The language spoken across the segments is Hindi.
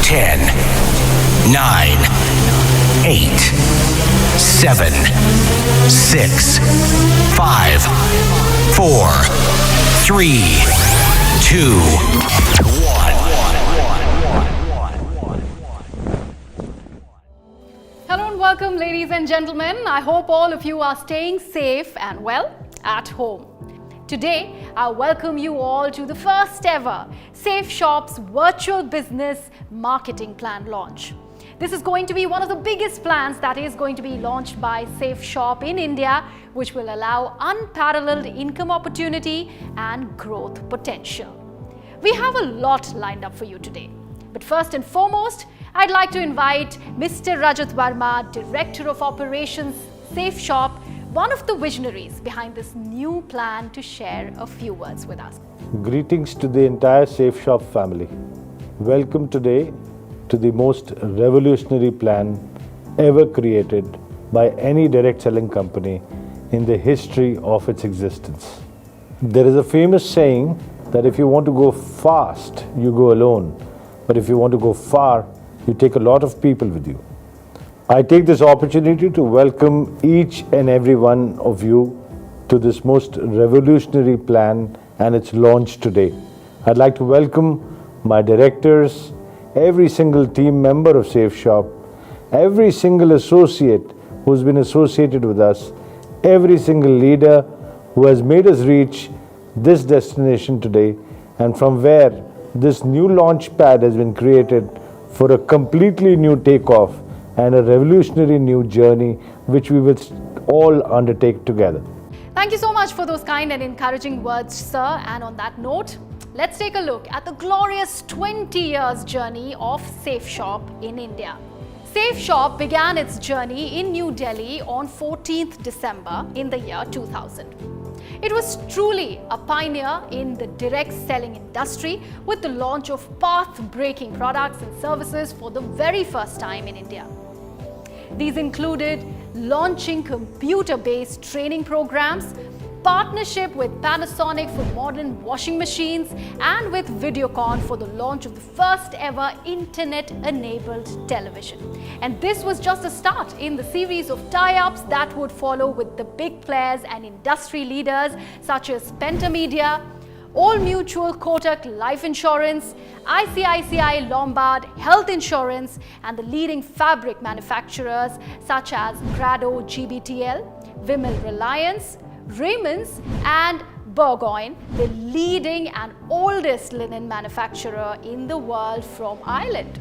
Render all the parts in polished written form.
10, 9, 8, 7, 6, 5, 4, 3, 2, 1. Hello and welcome, ladies and gentlemen. I hope all of you are staying safe and well at home. Today, I welcome you all to the first ever Safe Shop's virtual business marketing plan launch. This is going to be one of the biggest plans that is going to be launched by Safe Shop in India, which will allow unparalleled income opportunity and growth potential. We have a lot lined up for you today. But first and foremost, I'd like to invite Mr. Rajat Verma, Director of Operations, Safe Shop, one of the visionaries behind this new plan, to share a few words with us. Greetings to the entire Safe Shop family. Welcome today to the most revolutionary plan ever created by any direct selling company in the history of its existence. There is a famous saying that if you want to go fast, you go alone. But if you want to go far, you take a lot of people with you. I take this opportunity to welcome each and every one of you to this most revolutionary plan and its launch today. I'd like to welcome my directors, every single team member of Safe Shop, every single associate who's been associated with us, every single leader who has made us reach this destination today, and from where this new launch pad has been created for a completely new takeoff and a revolutionary new journey which we will all undertake together. Thank you so much for those kind and encouraging words, sir. And on that note, let's take a look at the glorious 20 years journey of Safe Shop in India. Safe Shop began its journey in New Delhi on 14th December in the year 2000. It was truly a pioneer in the direct selling industry with the launch of path-breaking products and services for the very first time in India. These included launching computer-based training programs, partnership with Panasonic for modern washing machines, and with Videocon for the launch of the first ever internet-enabled television. And this was just a start in the series of tie-ups that would follow with the big players and industry leaders such as Pentamedia, Old Mutual Kotak Life Insurance, ICICI Lombard Health Insurance, and the leading fabric manufacturers such as Grado GBTL, Vimal Reliance, Raymond's, and Burgoyne, the leading and oldest linen manufacturer in the world from Ireland.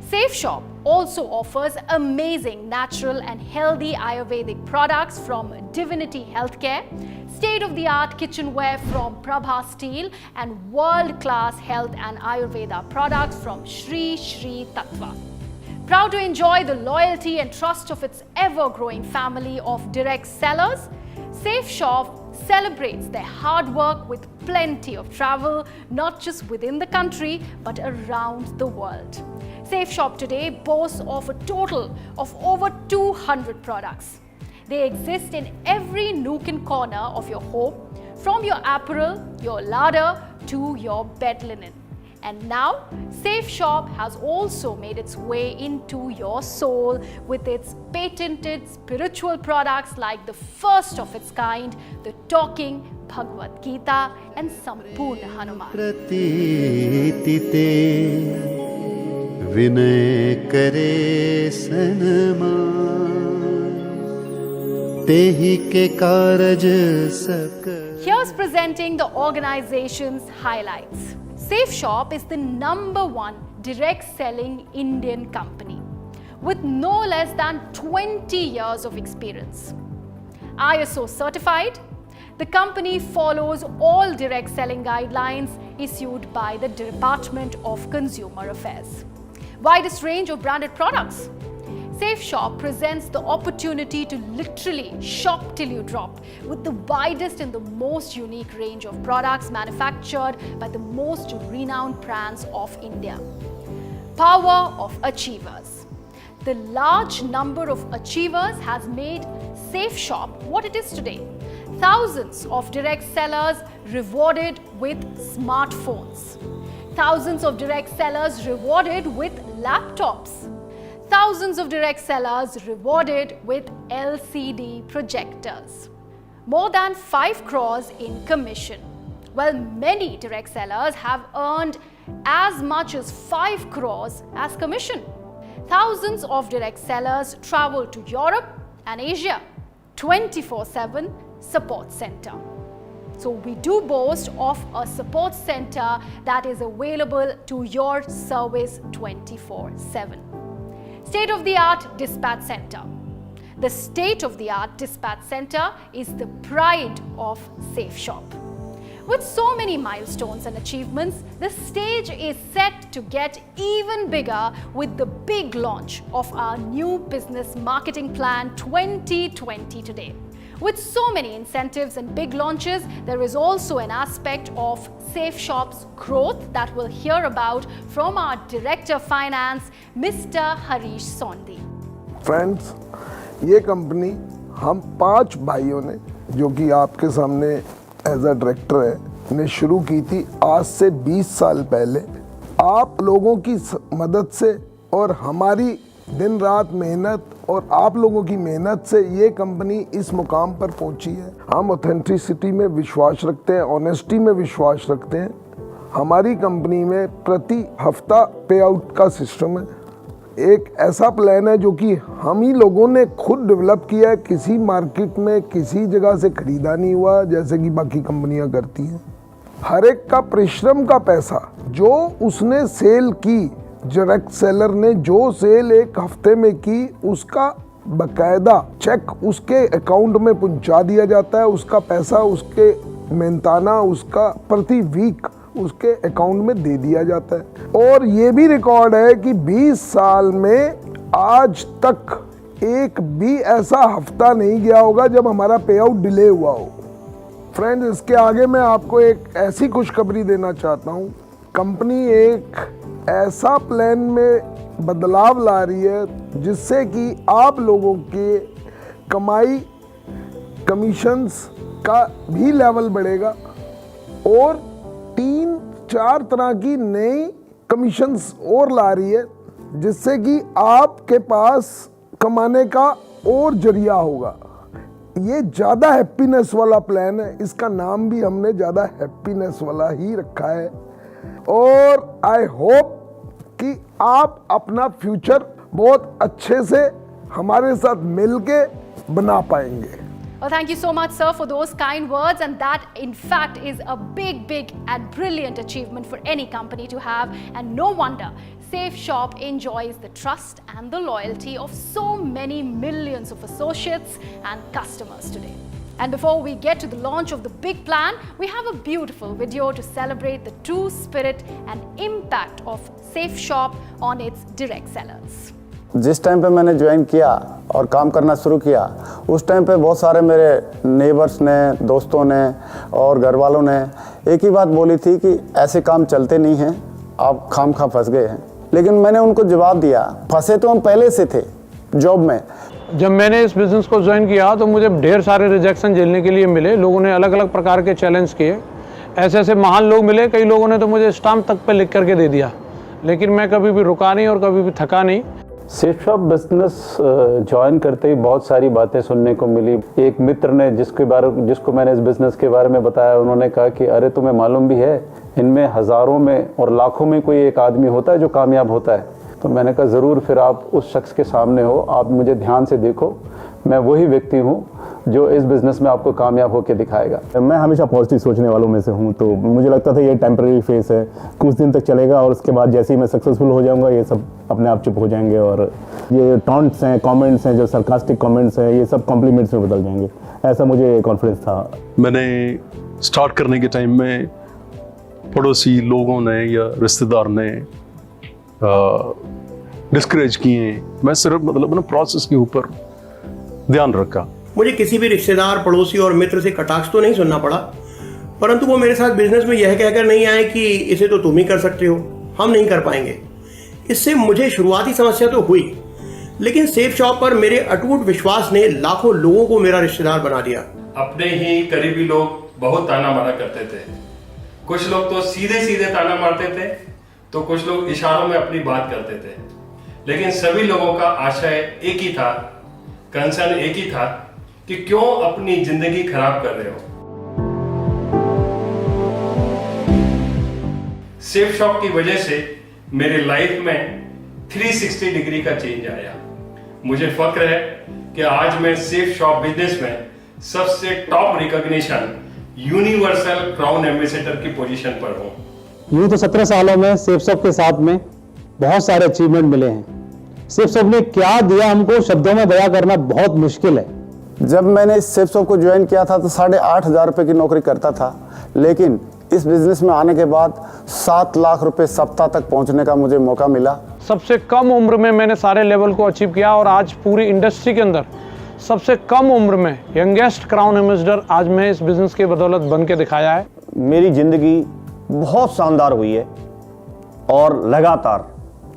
Safe Shop also offers amazing natural and healthy Ayurvedic products from Divinity Healthcare, state-of-the-art kitchenware from Prabha Steel, and world-class health and Ayurveda products from Shri Shri Tattva. Proud to enjoy the loyalty and trust of its ever-growing family of direct sellers, Safe Shop celebrates their hard work with plenty of travel, not just within the country, but around the world. Safe Shop today boasts of a total of over 200 products. They exist in every nook and corner of your home, from your apparel, your larder, to your bed linen. And now, Safe Shop has also made its way into your soul with its patented spiritual products like the first of its kind, the talking Bhagavad Gita and Sampurna Hanuman. Vinay kare sanman, tehi ke karaj sak. Here's presenting the organization's highlights. Safe Shop is the #1 direct selling Indian company with no less than 20 years of experience. ISO certified, the company follows all direct selling guidelines issued by the Department of Consumer Affairs. Widest range of branded products. Safe Shop presents the opportunity to literally shop till you drop with the widest and the most unique range of products manufactured by the most renowned brands of India. Power of achievers. The large number of achievers has made Safe Shop what it is today. Thousands of direct sellers rewarded with smartphones. Thousands of direct sellers rewarded with laptops. Thousands of direct sellers rewarded with LCD projectors. More than 5 crores in commission. Well, many direct sellers have earned as much as 5 crores as commission. Thousands of direct sellers travel to Europe and Asia. 24/7 support center. So we do boast of a support center that is available to your service 24/7. State-of-the-art dispatch center. The state-of-the-art dispatch center is the pride of SafeShop. With so many milestones and achievements, the stage is set to get even bigger with the big launch of our new business marketing plan 2020 today. With so many incentives and big launches, there is also an aspect of SafeShop's growth that we'll hear about from our Director Finance, Mr. Harish Sondhi. Friends, ये कंपनी हम 5 भाइयों ने, जो कि आपके सामने एज अ डायरेक्टर है, ने शुरू की थी आज से 20 साल पहले। आप लोगों की मदद से और हमारी दिन रात मेहनत और आप लोगों की मेहनत से ये कंपनी इस मुकाम पर पहुंची है। हम ऑथेंटिसिटी में विश्वास रखते हैं, ऑनेस्टी में विश्वास रखते हैं। हमारी कंपनी में प्रति हफ्ता पे आउट का सिस्टम है। एक ऐसा प्लान है जो कि हम ही लोगों ने खुद डेवलप किया है, किसी मार्केट में किसी जगह से खरीदा नहीं हुआ जैसे कि बाकी कंपनियां करती हैं। हर एक का परिश्रम का पैसा जो उसने सेल की, डायरेक्ट सेलर ने जो सेल एक हफ्ते में की, उसका बकायदा चेक उसके अकाउंट में पहुंचा दिया जाता है। उसका पैसा उसके मेहनताना उसका प्रति वीक उसके अकाउंट में दे दिया जाता है। और ये भी रिकॉर्ड है कि 20 साल में आज तक एक भी ऐसा हफ्ता नहीं गया होगा जब हमारा पे आउट डिले हुआ हो। फ्रेंड्स, इसके आगे मैं आपको एक ऐसी खुशखबरी देना चाहता हूँ। कंपनी एक ऐसा प्लान में बदलाव ला रही है जिससे कि आप लोगों के कमाई कमीशंस का भी लेवल बढ़ेगा और 3-4 तरह की नई कमीशंस और ला रही है जिससे कि आपके पास कमाने का और जरिया होगा। ये ज़्यादा हैप्पीनेस वाला प्लान है, इसका नाम भी हमने ज़्यादा हैप्पीनेस वाला ही रखा है। और आई होप कि आप अपना फ्यूचर बहुत अच्छे से हमारे साथ मिलके बना पाएंगे। Well, thank you so much, sir, for those kind words. And that, in fact, is a big and brilliant achievement for any company to have. And no wonder SafeShop enjoys the trust and the loyalty of so many millions of associates and customers today. And before we get to the launch of the big plan, we have a beautiful video to celebrate the true spirit and impact of SafeShop on its direct sellers. जिस टाइम पे मैंने ज्वाइन किया और काम करना शुरू किया, उस टाइम पे बहुत सारे मेरे नेबर्स ने, दोस्तों ने और घर वालों ने एक ही बात बोली थी कि ऐसे काम चलते नहीं हैं, आप खामखा फंस गए हैं। लेकिन मैंने उनको जवाब दिया, फंसे तो हम पहले से थे जॉब में। जब मैंने इस बिज़नेस को ज्वाइन किया तो मुझे ढेर सारे रिजेक्शन झेलने के लिए मिले। लोगों ने अलग अलग प्रकार के चैलेंज किए, ऐसे ऐसे महान लोग मिले, कई लोगों ने तो मुझे स्टाम्प तक पे लिख करके दे दिया, लेकिन मैं कभी भी रुका नहीं और कभी भी थका नहीं। सेफशॉप बिजनेस ज्वाइन करते ही बहुत सारी बातें सुनने को मिली। एक मित्र ने जिसको मैंने इस बिज़नेस के बारे में बताया, उन्होंने कहा कि अरे तुम्हें मालूम भी है, इनमें हज़ारों में और लाखों में कोई एक आदमी होता है जो कामयाब होता है। तो मैंने कहा ज़रूर, फिर आप उस शख्स के सामने हो, आप मुझे ध्यान से देखो, मैं वही व्यक्ति हूँ जो इस बिज़नेस में आपको कामयाब होकर दिखाएगा। मैं हमेशा पॉजिटिव सोचने वालों में से हूँ, तो मुझे लगता था ये टेम्परेरी फेस है, कुछ दिन तक चलेगा और उसके बाद जैसे ही मैं सक्सेसफुल हो जाऊँगा ये सब अपने आप चुप हो जाएंगे और ये टॉन्ट्स हैं, कमेंट्स हैं, जो सरकास्टिक कमेंट्स हैं, ये सब कॉम्प्लीमेंट्स में बदल जाएंगे, ऐसा मुझे कॉन्फिडेंस था। मैंने स्टार्ट करने के टाइम में पड़ोसी लोगों ने या रिश्तेदार ने डिस्करेज किए, मैं सिर्फ मतलब ना प्रोसेस के ऊपर ध्यान रखा। मुझे किसी भी रिश्तेदार, पड़ोसी और मित्र से कटाक्ष तो नहीं सुनना पड़ा, परंतु वो मेरे साथ बिजनेस में यह कहकर नहीं आए कि इसे तो तुम ही कर सकते हो, हम नहीं कर पाएंगे। इससे मुझे शुरुआती समस्या तो हुई, लेकिन SafeShop पर मेरे अटूट विश्वास ने लाखों लोगों को मेरा रिश्तेदार बना दिया। अपने ही करीबी लोग बहुत ताना मारा करते थे, कुछ लोग तो सीधे सीधे ताना मारते थे, तो कुछ लोग इशारों में अपनी बात करते थे, लेकिन सभी लोगों का आशय एक ही था, कंसर्न एक ही था कि क्यों अपनी जिंदगी खराब कर रहे हो। सेफ शॉप की वजह से मेरे लाइफ में 360 डिग्री का चेंज आया। मुझे फक्र है कि आज मैं सेफ शॉप बिजनेस में सबसे top recognition universal crown ambassador की पोजीशन पर हूं। यूं तो 17 सालों में सेफ शॉप के साथ में बहुत सारे अचीवमेंट मिले हैं। सेफ शॉप ने क्या दिया हमको शब्दों में बयां करना बहुत मुश्किल है। जब मैंने इस सेफ शॉप को ज्वाइन किया था तो 8,500 रुपये की नौकरी करता था, लेकिन इस बिजनेस में आने के बाद 7 लाख रुपए सप्ताह तक पहुंचने का मुझे मौका मिला। सबसे कम उम्र में मैंने सारे लेवल को अचीव किया और आज पूरी इंडस्ट्री के अंदर सबसे कम उम्र में यंगेस्ट क्राउन एम्बेसडर आज मैं इस बिजनेस की बदौलत बन के दिखाया है। मेरी जिंदगी बहुत शानदार हुई है और लगातार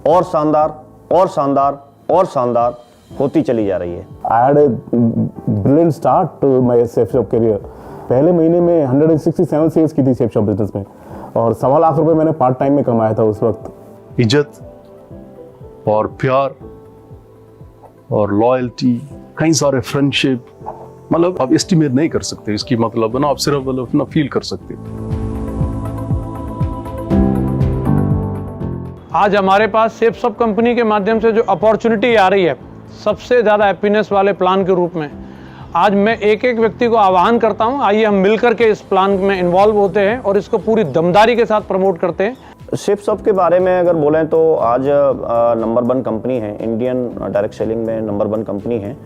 और शानदार और शानदार और शानदार होती चली जा रही है। I had a brilliant start to my safe shop career. पहले महीने में 167 सेल्स की थी सेफ शॉप बिजनेस में और 1.25 लाख रुपए मैंने पार्ट टाइम में कमाया था उस वक्त। इज्जत और प्यार और लॉयल्टी, कई सारे फ्रेंडशिप, मतलब आप एस्टिमेट नहीं कर सकते इसकी, मतलब ना आप सिर्फ मतलब ना फील कर सकते। आज हमारे पास सेफ शॉप कंपनी के माध्यम से जो अपॉर्चुनिटी आ रही है सबसे ज़्यादा हैप्पीनेस वाले प्लान के रूप में, आज मैं एक एक व्यक्ति को आह्वान करता हूं, आइए हम मिलकर के इस प्लान में इन्वॉल्व होते हैं और इसको पूरी दमदारी के साथ प्रमोट करते हैं। सेफ शॉप के बारे में अगर बोलें तो आज नंबर 1 कंपनी है, इंडियन डायरेक्ट सेलिंग में नंबर 1 कंपनी है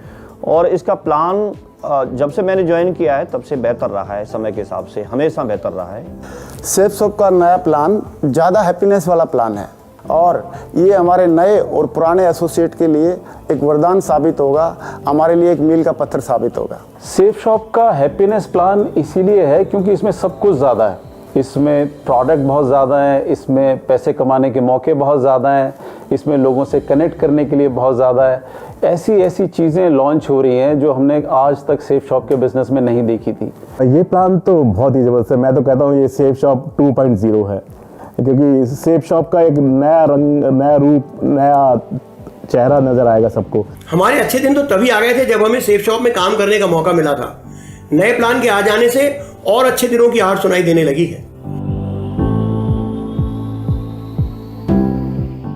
और इसका प्लान जब से मैंने ज्वाइन किया है तब से बेहतर रहा है, समय के हिसाब से हमेशा बेहतर रहा है। सेफ शॉप का नया प्लान ज़्यादा हैप्पीनेस वाला प्लान है और ये हमारे नए और पुराने एसोसिएट के लिए एक वरदान साबित होगा, हमारे लिए एक मील का पत्थर साबित होगा। सेफ शॉप का हैप्पीनेस प्लान इसीलिए है क्योंकि इसमें सब कुछ ज़्यादा है, इसमें प्रोडक्ट बहुत ज़्यादा है, इसमें पैसे कमाने के मौके बहुत ज़्यादा हैं, इसमें लोगों से कनेक्ट करने के लिए बहुत ज़्यादा है। ऐसी चीज़ें लॉन्च हो रही हैं जो हमने आज तक सेफ शॉप के बिजनेस में नहीं देखी थी। ये प्लान तो बहुत ही ज़बरदस्त है। मैं तो कहता हूँ ये सेफ शॉप 2.0 है, क्योंकि सेफ शॉप का एक नया रंग, नया रूप, नया चेहरा नजर आएगा सबको। हमारे अच्छे दिन तो तभी आ गए थे जब हमें सेफ शॉप में काम करने का मौका मिला था। नए प्लान के आ जाने से और अच्छे दिनों की आहट सुनाई देने लगी है।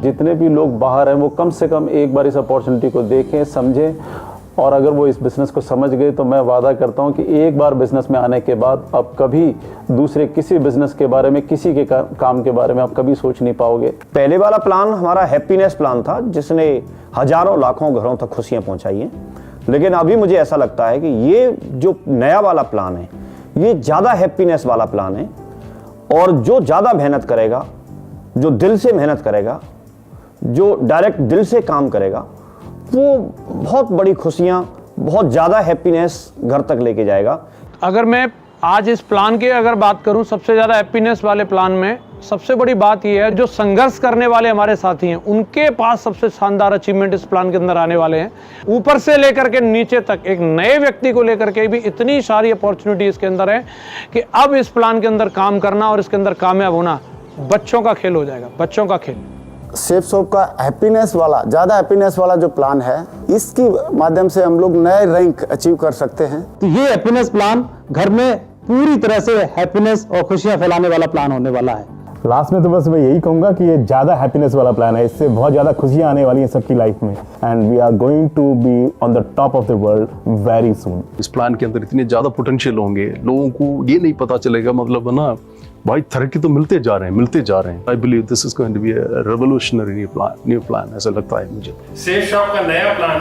जितने भी लोग बाहर हैं वो कम से कम एक बार इस अपॉर्चुनिटी को देखें, समझें और अगर वो इस बिज़नेस को समझ गए तो मैं वादा करता हूं कि एक बार बिज़नेस में आने के बाद अब कभी दूसरे किसी बिज़नेस के बारे में, किसी के काम के बारे में आप कभी सोच नहीं पाओगे। पहले वाला प्लान हमारा हैप्पीनेस प्लान था जिसने हजारों लाखों घरों तक खुशियां पहुंचाई हैं, लेकिन अभी मुझे ऐसा लगता है कि ये जो नया वाला प्लान है ये ज़्यादा हैप्पीनेस वाला प्लान है और जो ज़्यादा मेहनत करेगा, जो दिल से मेहनत करेगा, जो डायरेक्ट दिल से काम करेगा, वो बहुत बड़ी खुशियां, बहुत ज़्यादा हैप्पीनेस घर तक लेके जाएगा। अगर मैं आज इस प्लान की अगर बात करूं, सबसे ज़्यादा हैप्पीनेस वाले प्लान में सबसे बड़ी बात यह है जो संघर्ष करने वाले हमारे साथी हैं उनके पास सबसे शानदार अचीवमेंट इस प्लान के अंदर आने वाले हैं। ऊपर से लेकर के नीचे तक एक नए व्यक्ति को लेकर के भी इतनी सारी अपॉर्चुनिटी इसके अंदर है कि अब इस प्लान के अंदर काम करना और इसके अंदर कामयाब होना बच्चों का खेल हो जाएगा, बच्चों का खेल। सेफ शॉप का हैप्पीनेस वाला, ज़्यादा हैप्पीनेस वाला जो प्लान है, इसकी माध्यम से हम लोग नए रैंक अचीव कर सकते हैं। तो ये हैप्पीनेस प्लान घर में पूरी तरह से हैप्पीनेस और खुशियां फैलाने वाला प्लान होने वाला है। लास्ट में तो बस मैं यही कहूंगा कि ये ज़्यादा हैप्पीनेस वाला प्लान है, इससे बहुत ज़्यादा खुशियां आने वाली हैं सबकी लाइफ में and we are going to be on the top of the world very soon. इस प्लान के अंदर इतने ज़्यादा पोटेंशियल होंगे, लोगों को ये नहीं पता चलेगा, मतलब ना भाई तरक्की तो मिलते जा रहे हैं। I believe this is going to be a revolutionary new plan, ऐसा लगता है मुझे। सेफ शॉप का नया प्लान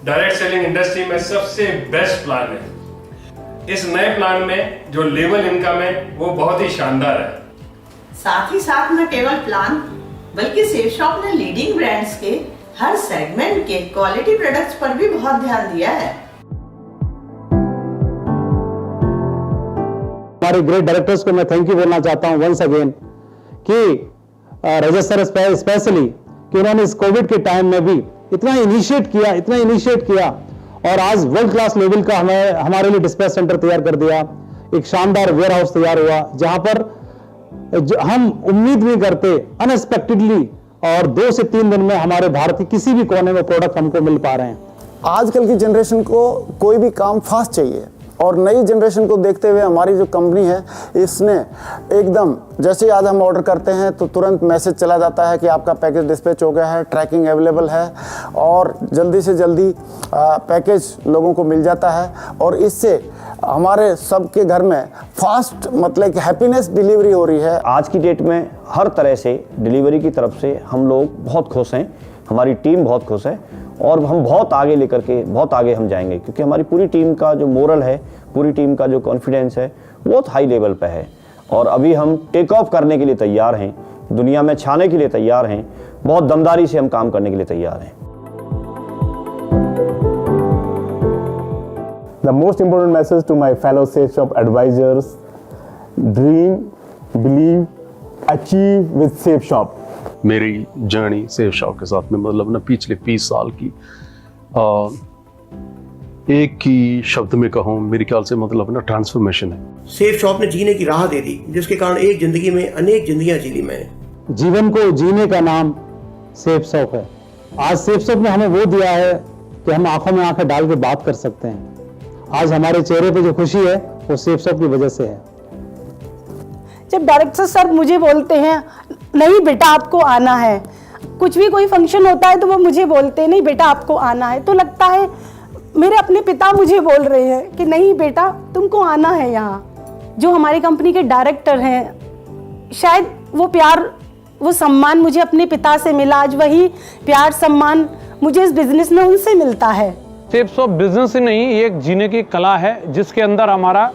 डायरेक्ट सेलिंग इंडस्ट्री में सबसे बेस्ट प्लान है। इस नए प्लान में जो लेवल इनकम है वो बहुत ही शानदार है। साथ ही साथ न केवल प्लान बल्कि सेफ शॉप ने लीडिंग ब्रांड्स के हर सेगमेंट के क्वालिटी प्रोडक्ट्स पर भी बहुत ध्यान दिया है। हमारे ग्रेट डायरेक्टर्स को मैं थैंक यू बोलना चाहता हूं वंस अगेन कि रजत सर स्पेशली कि उन्होंने इस कोविड के टाइम में भी इतना इनिशिएट किया और आज वर्ल्ड क्लास लेवल का हमारे लिए डिस्पैच सेंटर तैयार कर दिया। एक शानदार वेयर हाउस तैयार हुआ जहां पर हम उम्मीद नहीं करते, अनएक्सपेक्टेडली, और 2 से 3 दिन में हमारे भारत के किसी भी कोने में प्रोडक्ट हमको मिल पा रहे हैं। आजकल की जनरेशन को कोई भी काम फास्ट चाहिए, और नई जनरेशन को देखते हुए हमारी जो कंपनी है इसने एकदम, जैसे आज हम ऑर्डर करते हैं तो तुरंत मैसेज चला जाता है कि आपका पैकेज डिस्पैच हो गया है, ट्रैकिंग अवेलेबल है, और जल्दी से जल्दी पैकेज लोगों को मिल जाता है। और इससे हमारे सबके घर में फास्ट, मतलब कि हैप्पीनेस डिलीवरी हो रही है। आज की डेट में हर तरह से डिलीवरी की तरफ से हम लोग बहुत खुश हैं, हमारी टीम बहुत खुश है, और हम बहुत आगे लेकर के बहुत आगे हम जाएंगे, क्योंकि हमारी पूरी टीम का जो मोरल है, पूरी टीम का जो कॉन्फिडेंस है, बहुत हाई लेवल पे है। और अभी हम टेक ऑफ करने के लिए तैयार हैं, दुनिया में छाने के लिए तैयार हैं, बहुत दमदारी से हम काम करने के लिए तैयार हैं। The most important message to my fellow Safe Shop advisors: dream, believe, achieve with Safe Shop. मेरी जर्नी सेफ शॉप के साथ में मतलब ना पिछले 20 साल की एक ही शब्द में कहूँ, मेरे ख्याल से मतलब ना ट्रांसफॉर्मेशन है। सेफ शॉप ने जीने की राह दे दी, जिसके कारण एक जिंदगी में अनेक जिंदगियां जी ली मैंने। जीवन को जीने का नाम सेफ शॉप है। आज सेफ शॉप ने हमें वो दिया है कि हम आंखों में आंखें डाल के बात कर सकते हैं। आज हमारे चेहरे पे जो खुशी है वो सेफ शॉप की वजह से है। जब डायरेक्टर सर मुझे बोलते हैं नहीं बेटा आपको आना है, कुछ भी कोई फंक्शन होता है तो वो मुझे बोलते हैं नहीं बेटा आपको आना है, तो लगता है मेरे अपने पिता मुझे बोल रहे हैं कि नहीं बेटा तुमको आना है यहाँ। जो हमारी कंपनी के डायरेक्टर हैं, शायद वो प्यार, वो सम्मान मुझे अपने पिता से मिला, आज वही प्यार सम्मान मुझे इस बिजनेस में उनसे मिलता है। सेफ शॉप बिजनेस ही नहीं, ये एक जीने की कला है, जिसके अंदर हमारा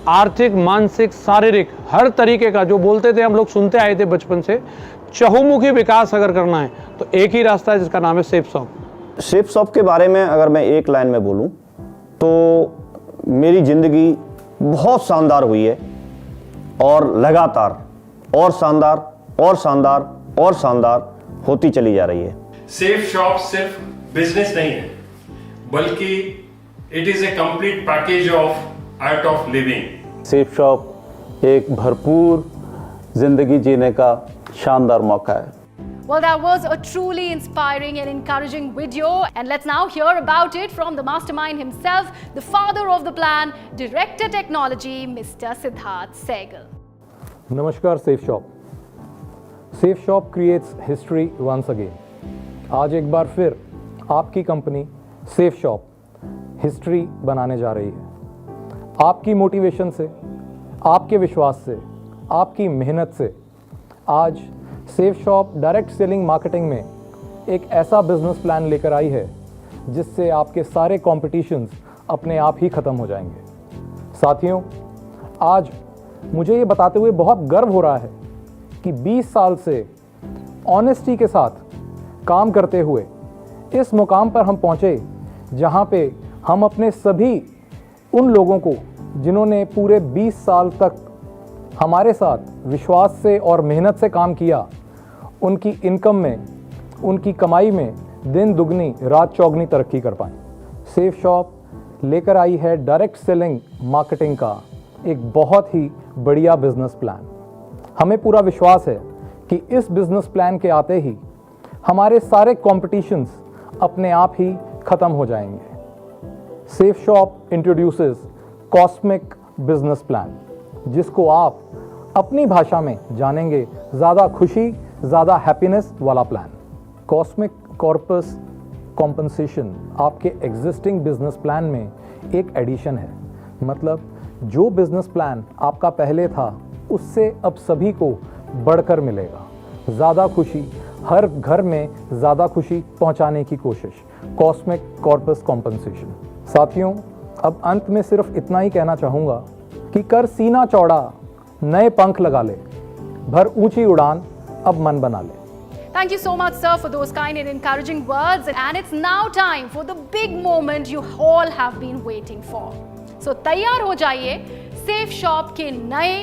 आर्थिक, मानसिक, शारीरिक हर तरीके का, जो बोलते थे हम लोग सुनते आए थे बचपन से, चहुमुखी विकास अगर करना है तो एक ही रास्ता है जिसका नाम है सेफ शॉप। सेफ शॉप के बारे में अगर मैं एक लाइन में बोलूं तो मेरी ज़िंदगी बहुत शानदार हुई है, और लगातार और शानदार और शानदार और शानदार होती चली जा रही है। सेफ शॉप सिर्फ बिजनेस नहीं है, बल्कि it is a complete package of art of living. Safe shop एक भरपूर जिंदगी जीने का शानदार मौका है। Well, that was a truly inspiring and encouraging video. And let's now hear about it from the mastermind himself, the father of the plan, Director Technology, Mr. Siddharth Sehgal. नमस्कार safe shop. Safe shop creates history once again. आज एक बार फिर आपकी कंपनी सेफ शॉप हिस्ट्री बनाने जा रही है। आपकी मोटिवेशन से, आपके विश्वास से, आपकी मेहनत से आज safe shop direct selling marketing में एक ऐसा बिजनेस प्लान लेकर आई है जिससे आपके सारे कॉम्पिटिशन्स अपने आप ही ख़त्म हो जाएंगे। साथियों, आज मुझे ये बताते हुए बहुत गर्व हो रहा है कि 20 साल से ऑनेस्टी के साथ काम करते हुए इस मुकाम पर हम पहुँचे जहाँ पे हम अपने सभी उन लोगों को जिन्होंने पूरे 20 साल तक हमारे साथ विश्वास से और मेहनत से काम किया, उनकी इनकम में, उनकी कमाई में दिन दुगनी रात चौगनी तरक्की कर पाएँ। सेफ शॉप लेकर आई है डायरेक्ट सेलिंग मार्केटिंग का एक बहुत ही बढ़िया बिजनेस प्लान। हमें पूरा विश्वास है कि इस बिजनेस प्लान के आते ही हमारे सारे कॉम्पिटिशन्स अपने आप ही ख़त्म हो जाएंगे। Safe shop introduces cosmic business plan, जिसको आप अपनी भाषा में जानेंगे ज़्यादा खुशी, ज़्यादा हैप्पीनेस वाला प्लान। कॉस्मिक कॉर्पस कॉम्पनसेशन आपके एग्जिस्टिंग बिजनेस प्लान में एक एडिशन है। मतलब जो बिजनेस प्लान आपका पहले था उससे अब सभी को बढ़कर मिलेगा। ज़्यादा खुशी, हर घर में ज़्यादा खुशी पहुंचाने की कोशिश, कॉस्मिक कॉर्पस कॉम्पनसेशन। साथियों, अब अंत में सिर्फ इतना ही कहना चाहूँगा कि कर सीना चौड़ा, नए पंख लगा ले, भर ऊंची उड़ान, अब मन बना ले। Thank you so much, sir, for those kind and encouraging words. And it's now time for the big moment you all have been waiting for. So तैयार हो जाइए सेफ शॉप के नए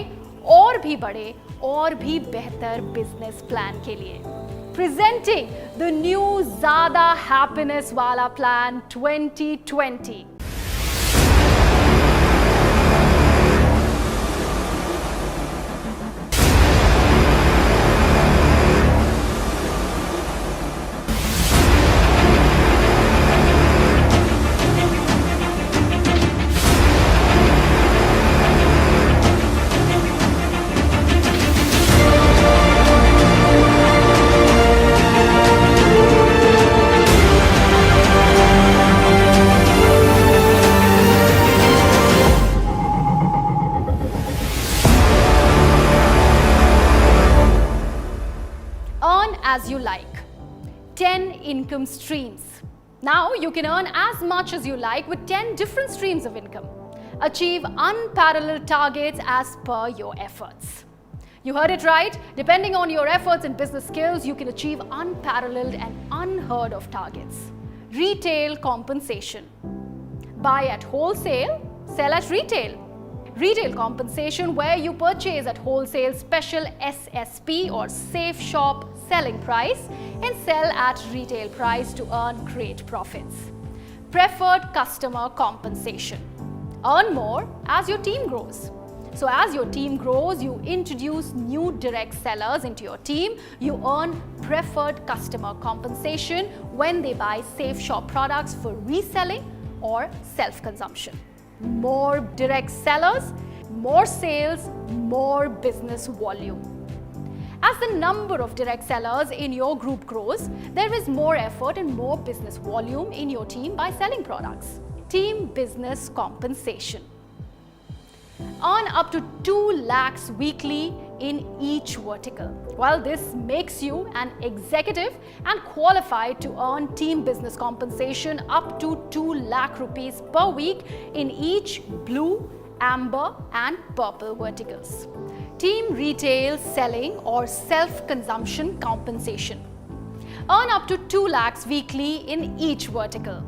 और भी बड़े और भी बेहतर बिजनेस प्लान के लिए। Presenting the new ज़्यादा हैप्पीनेस वाला plan 2020। Earn as you like. 10 income streams. Now you can earn as much as you like with 10 different streams of income. Achieve unparalleled targets as per your efforts. You heard it right. Depending on your efforts and business skills, you can achieve unparalleled and unheard of targets. Retail compensation. Buy at wholesale, sell at retail. Retail compensation, where you purchase at wholesale special SSP or Safe Shop selling price and sell at retail price to earn great profits. Preferred customer compensation. Earn more as your team grows. So as your team grows, you introduce new direct sellers into your team. You earn preferred customer compensation when they buy Safe Shop products for reselling or self-consumption. More direct sellers, more sales, more business volume. As the number of direct sellers in your group grows, there is more effort and more business volume in your team by selling products. Team business compensation. Earn up to 2 lakhs weekly in each vertical. While this makes you an executive and qualified to earn team business compensation up to 2 lakh rupees per week in each blue, amber and purple verticals. Team retail selling or self-consumption compensation. Earn up to 2 lakhs weekly in each vertical.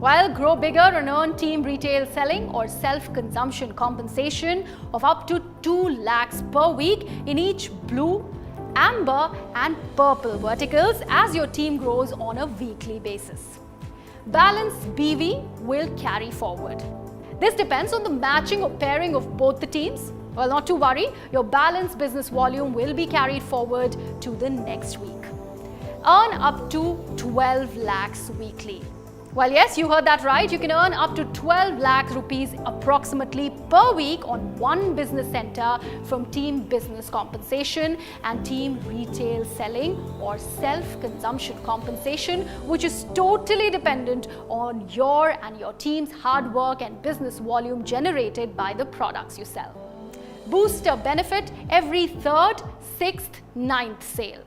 While grow bigger and earn team retail selling or self-consumption compensation of up to 2 lakhs per week in each blue, amber and purple verticals as your team grows on a weekly basis. Balanced BV will carry forward. This depends on the matching or pairing of both the teams. Well, not to worry, your balanced business volume will be carried forward to the next week. Earn up to 12 lakhs weekly. Well, yes, you heard that right. You can earn up to 12 lakh rupees approximately per week on one business center from team business compensation and team retail selling or self-consumption compensation, which is totally dependent on your and your team's hard work and business volume generated by the products you sell. Booster benefit every 3rd, 6th, 9th sale.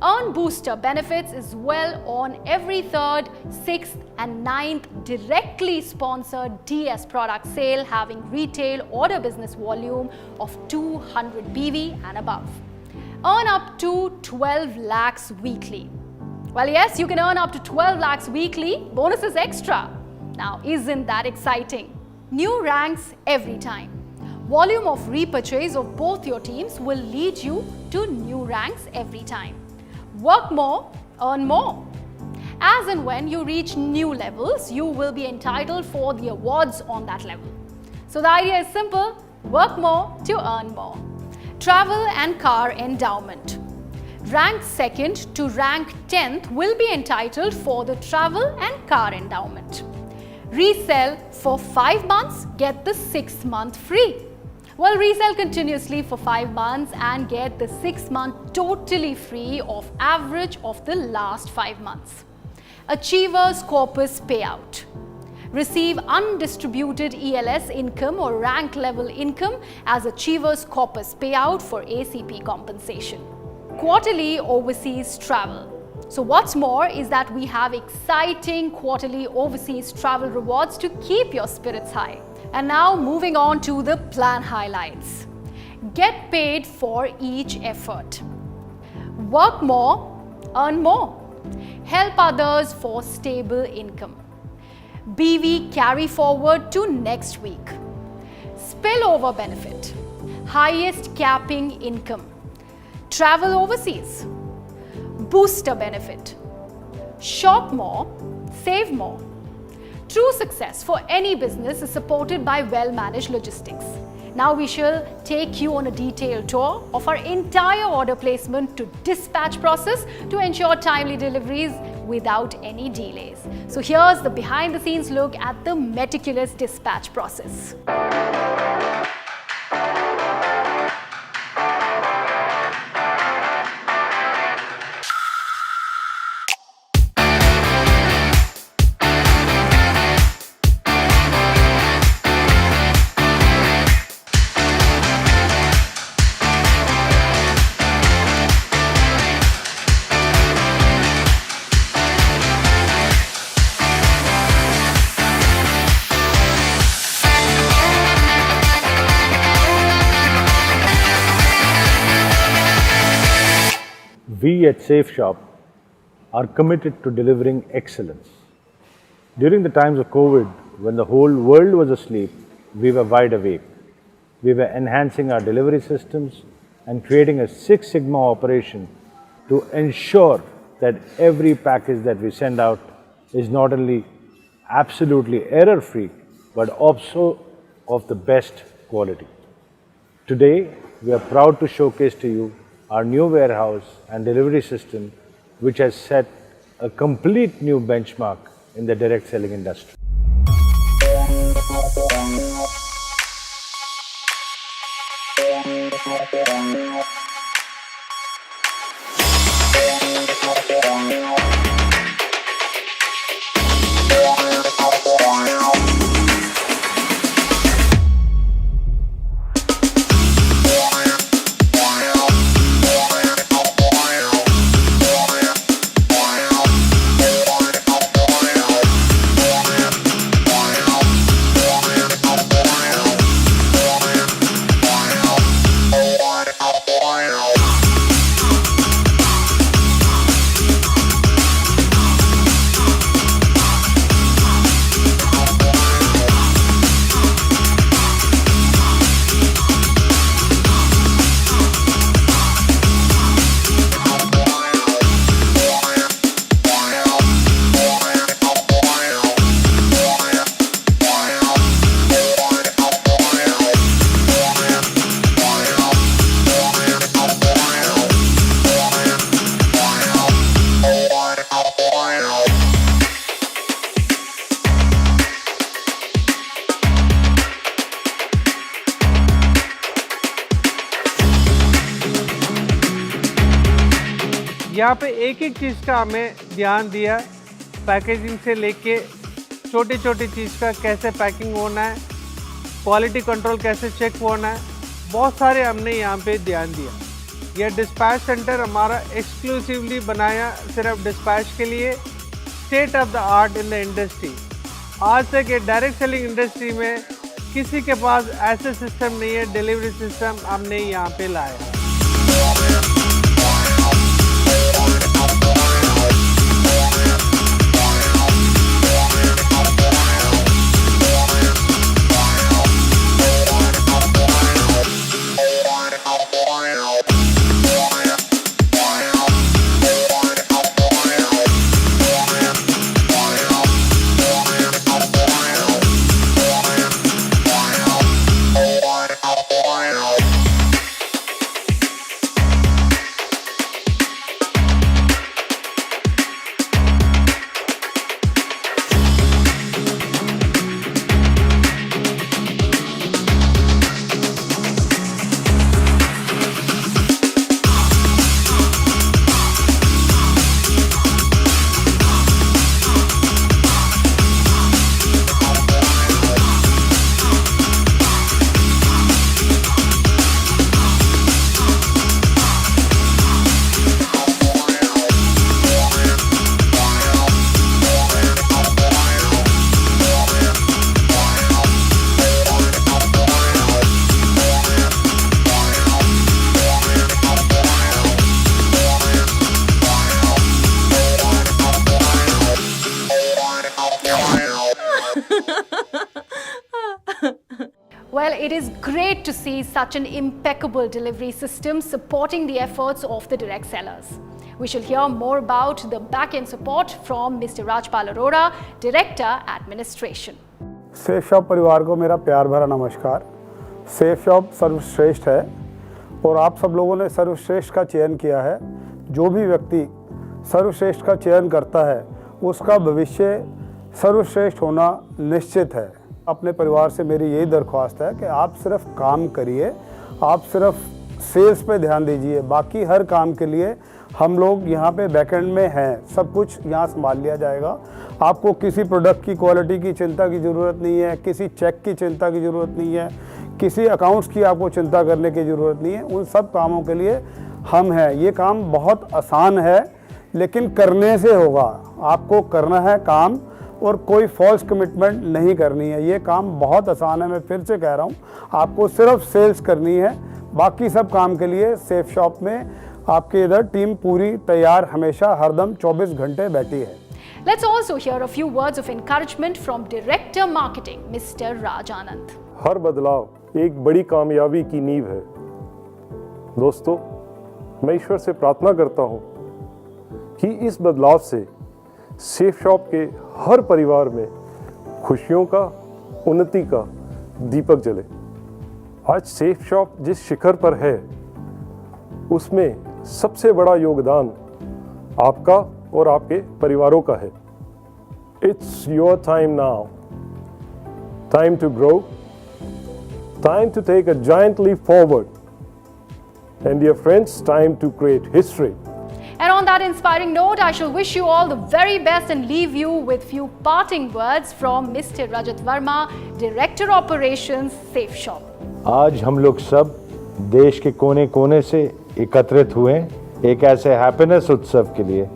Earn booster benefits as well on every 3rd, 6th and 9th directly sponsored DS product sale having retail order business volume of 200 BV and above. Earn up to 12 lakhs weekly. Well, yes, you can earn up to 12 lakhs weekly. Bonus is extra. Now, isn't that exciting? New ranks every time. Volume of repurchase of both your teams will lead you to new ranks every time. Work more, earn more. As and when you reach new levels, you will be entitled for the awards on that level. So the idea is simple, work more to earn more. Travel and car endowment. Rank 2nd to rank 10th will be entitled for the travel and car endowment. Resell for 5 months, get the 6th month free. Well, resell continuously for 5 months and get the 6th month totally free of average of the last 5 months. Achievers Corpus payout. Receive undistributed ELS income or rank level income as Achievers Corpus payout for ACP compensation. Quarterly overseas travel. So what's more is that we have exciting quarterly overseas travel rewards to keep your spirits high. And now moving on to the plan highlights. Get paid for each effort. Work more, earn more. Help others for stable income. BV carry forward to next week. Spillover benefit. Highest capping income. Travel overseas. Booster benefit. Shop more, save more. True success for any business is supported by well-managed logistics. Now we shall take you on a detailed tour of our entire order placement to dispatch process to ensure timely deliveries without any delays. So here's the behind-the-scenes look at the meticulous dispatch process. we at Safe Shop are committed to delivering excellence. During the times of COVID, when the whole world was asleep, we were wide awake. We were enhancing our delivery systems and creating a Six Sigma operation to ensure that every package that we send out is not only absolutely error-free, but also of the best quality. Today, we are proud to showcase to you our new warehouse and delivery system, which has set a complete new benchmark in the direct selling industry. यहाँ पे एक एक चीज़ का हमें ध्यान दिया, पैकेजिंग से लेके छोटी छोटी चीज़ का कैसे पैकिंग होना है, क्वालिटी कंट्रोल कैसे चेक होना है, बहुत सारे हमने यहाँ पे ध्यान दिया। यह डिस्पैच सेंटर हमारा एक्सक्लूसिवली बनाया सिर्फ डिस्पैच के लिए, state of the art in the industry. आज तक ये डायरेक्ट सेलिंग इंडस्ट्री में किसी के पास ऐसे सिस्टम नहीं है, डिलीवरी सिस्टम हमने यहाँ पे लाया। Well, it is great to see such an impeccable delivery system supporting the efforts of the direct sellers. We shall hear more about the back-end support from Mr. Rajpal Arora, Director Administration. Safe shop परिवार को मेरा प्यार भरा नमस्कार। सेफ शॉप सर्वश्रेष्ठ है और आप सब लोगों ने सर्वश्रेष्ठ का चयन किया है। जो भी व्यक्ति सर्वश्रेष्ठ का चयन करता है उसका भविष्य सर्वश्रेष्ठ होना निश्चित है। अपने परिवार से मेरी यही दरख्वास्त है कि आप सिर्फ काम करिए, आप सिर्फ सेल्स पे ध्यान दीजिए, बाकी हर काम के लिए हम लोग यहाँ पे बैकएंड में हैं, सब कुछ यहाँ संभाल लिया जाएगा। आपको किसी प्रोडक्ट की क्वालिटी की चिंता की ज़रूरत नहीं है, किसी चेक की चिंता की ज़रूरत नहीं है, किसी अकाउंट्स की आपको चिंता करने की ज़रूरत नहीं है। उन सब कामों के लिए हम हैं। ये काम बहुत आसान है लेकिन करने से होगा। आपको करना है काम और कोई फॉल्स कमिटमेंट नहीं करनी है। ये काम बहुत आसान है, मैं फिर से कह रहा हूँ। आपको सिर्फ सेल्स करनी है, बाकी सब काम के लिए सेफ शॉप में आपके इधर टीम पूरी तैयार हमेशा हरदम 24 घंटे बैठी है। Let's also hear a few words of encouragement from Director Marketing, Mr. Raj Anand. हर बदलाव एक बड़ी कामयाबी की नींव है। दोस्तों, मैं ईश्वर से प्रार्थना करता हूं कि इस बदलाव से सेफ शॉप के हर परिवार में खुशियों का, उन्नति का दीपक जले। आज सेफ शॉप जिस शिखर पर है उसमें सबसे बड़ा योगदान आपका और आपके परिवारों का है। It's your time now, time to grow, time to take a giant leap forward, and dear friends, time to create history. And on that inspiring note, I shall wish you all the very best and leave you with few parting words from Mr. Rajat Verma, Director Operations, Safe Shop. आज हम लोग सब देश के कोने कोने से एकत्रित हुए एक ऐसे हैप्पीनेस उत्सव के लिए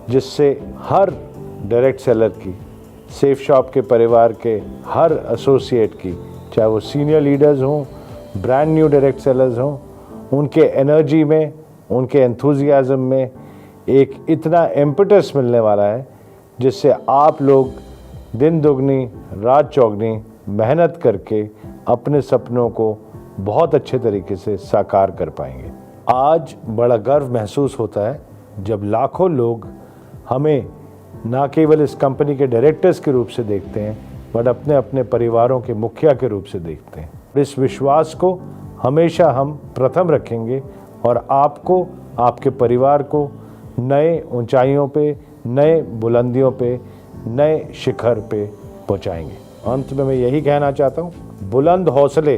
जिससे हर डायरेक्ट सेलर की, सेफ शॉप के परिवार के हर एसोसिएट की, चाहे वो सीनियर लीडर्स हों, ब्रांड न्यू डायरेक्ट सेलर्स हों, उनके एनर्जी में, उनके एंथुजियाज्म में एक इतना इम्पेटस मिलने वाला है जिससे आप लोग दिन दुगनी रात चौगनी मेहनत करके अपने सपनों को बहुत अच्छे तरीके से साकार कर पाएंगे। आज बड़ा गर्व महसूस होता है जब लाखों लोग हमें ना केवल इस कंपनी के डायरेक्टर्स के रूप से देखते हैं बट अपने अपने परिवारों के मुखिया के रूप से देखते हैं। इस विश्वास को हमेशा हम प्रथम रखेंगे और आपको, आपके परिवार को नए ऊंचाइयों पे, नए बुलंदियों पे, नए शिखर पे पहुंचाएंगे। अंत में मैं यही कहना चाहता हूँ, बुलंद हौसले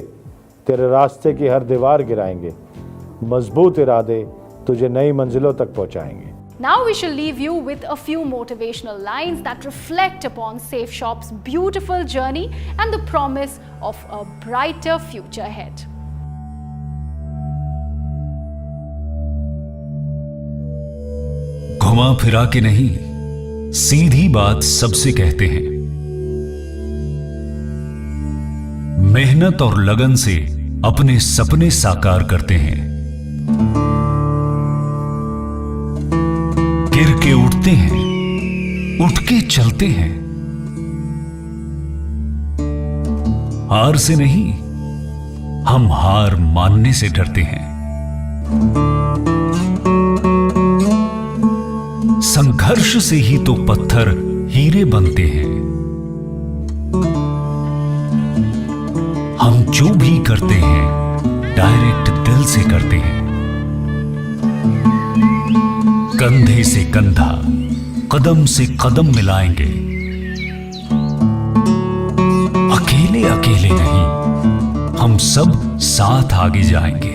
तेरे रास्ते की हर दीवार गिराएंगे, मजबूत इरादे तुझे नई मंजिलों तक पहुंचाएंगे। Now we shall leave you with a few motivational lines that reflect upon Safe Shop's beautiful journey and the promise of a brighter future ahead. घुमा फिरा के नहीं, सीधी बात सबसे कहते हैं। मेहनत और लगन से अपने सपने साकार करते हैं। गिर के उठते हैं, उठ के चलते हैं। हार से नहीं, हम हार मानने से डरते हैं। संघर्ष से ही तो पत्थर हीरे बनते हैं। हम जो भी करते हैं डायरेक्ट दिल से करते हैं। कंधे से कंधा, कदम से कदम मिलाएंगे। अकेले अकेले नहीं, हम सब साथ आगे जाएंगे।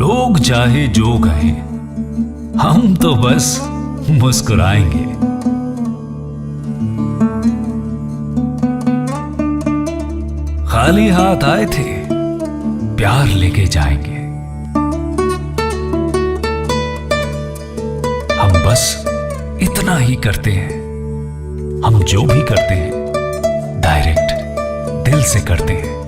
लोग चाहे जो कहें, हम तो बस मुस्कुराएंगे। खाली हाथ आए थे, प्यार लेके जाएंगे। हम बस इतना ही करते हैं। हम जो भी करते हैं डायरेक्ट दिल से करते हैं।